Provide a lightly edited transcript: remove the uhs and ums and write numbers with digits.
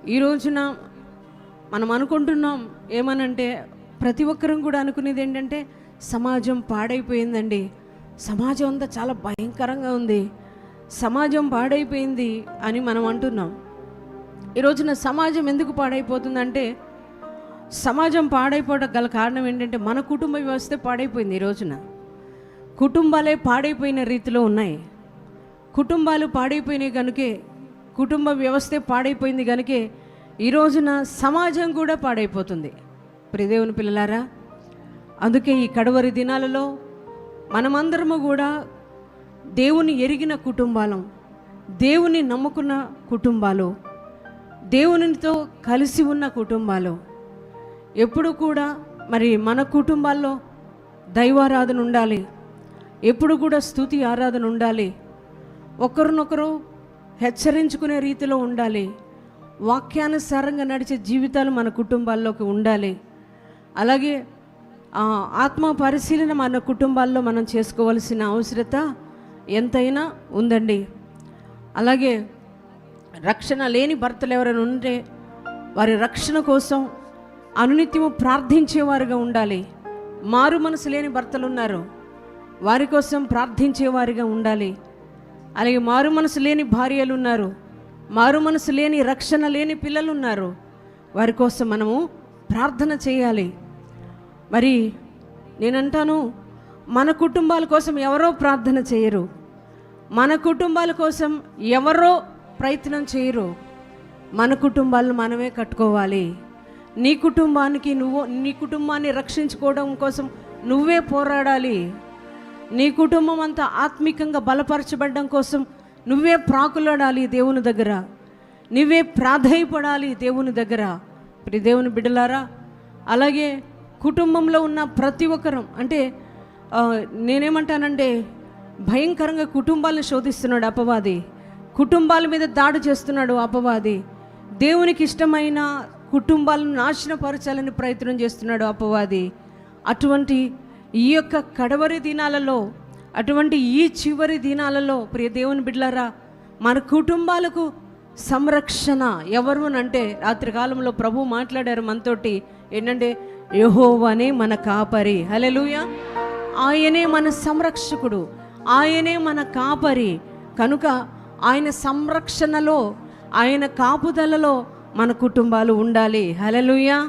ఈ రోజున మనం అనుకుంటున్నాం ఏమనంటే, ప్రతి ఒక్కరం కూడా అనుకునేది ఏంటంటే సమాజం పాడైపోయిందండి, సమాజం అంతా చాలా భయంకరంగా ఉంది, సమాజం పాడైపోయింది అని మనం అంటున్నాం. ఈ రోజున సమాజం ఎందుకు పాడైపోతుందంటే, సమాజం పాడైపోవడం గల కారణం ఏంటంటే మన కుటుంబ వ్యవస్థ పాడైపోయింది. ఈ రోజున కుటుంబాలే పాడైపోయిన రీతిలో ఉన్నాయి. కుటుంబాలు పాడైపోయినాయి కనుకే, కుటుంబ వ్యవస్థే పాడైపోయింది కనుకే ఈ రోజున సమాజం కూడా పాడైపోతుంది. ప్రియ దేవుని పిల్లలారా, అందుకే ఈ కడవరి దినాలలో మనమందరము కూడా దేవుని ఎరిగిన కుటుంబాలం, దేవుని నమ్ముకున్న కుటుంబాలు, దేవునితో కలిసి ఉన్న కుటుంబాలు, ఎప్పుడు కూడా మరి మన కుటుంబాల్లో దైవారాధన ఉండాలి, ఎప్పుడు కూడా స్తుతి ఆరాధన ఉండాలి, ఒకరినొకరు హెచ్చరించుకునే రీతిలో ఉండాలి, వాక్యానుసారంగా నడిచే జీవితాలు మన కుటుంబాల్లోకి ఉండాలి. అలాగే ఆత్మ పరిశీలన మన కుటుంబాల్లో మనం చేసుకోవాల్సిన అవసరత ఎంతైనా ఉందండి. అలాగే రక్షణ లేని భర్తలు ఎవరైనా ఉంటే వారి రక్షణ కోసం అనునిత్యము ప్రార్థించేవారుగా ఉండాలి. మారు మనసు లేని భర్తలు ఉన్నారు, వారి కోసం ప్రార్థించేవారిగా ఉండాలి. అలాగే మారు మనసు లేని భార్యలు ఉన్నారు, మారు మనసు లేని రక్షణ లేని పిల్లలు ఉన్నారు, వారి కోసం మనము ప్రార్థన చేయాలి. మరి నేనంటాను, మన కుటుంబాల కోసం ఎవరో ప్రార్థన చేయరు, మన కుటుంబాల కోసం ఎవరో ప్రయత్నం చేయరు, మన కుటుంబాలను మనమే కట్టుకోవాలి. నీ కుటుంబానికి నీ కుటుంబాన్ని రక్షించుకోవడం కోసం నువ్వే పోరాడాలి. నీ కుటుంబం అంతా ఆత్మికంగా బలపరచబడడం కోసం నువ్వే ప్రాకులాడాలి దేవుని దగ్గర, నువ్వే ప్రాధేయపడాలి దేవుని దగ్గర. ప్రియ దేవుని బిడ్డలారా, అలాగే కుటుంబంలో ఉన్న ప్రతి ఒక్కరం, అంటే నేనేమంటానంటే, భయంకరంగా కుటుంబాలను శోధిస్తున్నాడు అపవాది, కుటుంబాల మీద దాడి చేస్తున్నాడు అపవాది, దేవునికి ఇష్టమైన కుటుంబాలను నాశనపరచాలని ప్రయత్నం చేస్తున్నాడు అపవాది. అటువంటి ఈ యొక్క కడవరి దినాలలో, అటువంటి ఈ చివరి దినాలలో ప్రియ దేవుని బిడ్డలారా, మన కుటుంబాలకు సంరక్షణ ఎవరు అంటే, రాత్రి కాలంలో ప్రభు మాట్లాడారు మనతోటి ఏంటంటే, యెహోవానే మన కాపరి. హల్లెలూయా. ఆయనే మన సంరక్షకుడు, ఆయనే మన కాపరి. కనుక ఆయన సంరక్షణలో, ఆయన కాపుదలలో మన కుటుంబాలు ఉండాలి. హల్లెలూయా.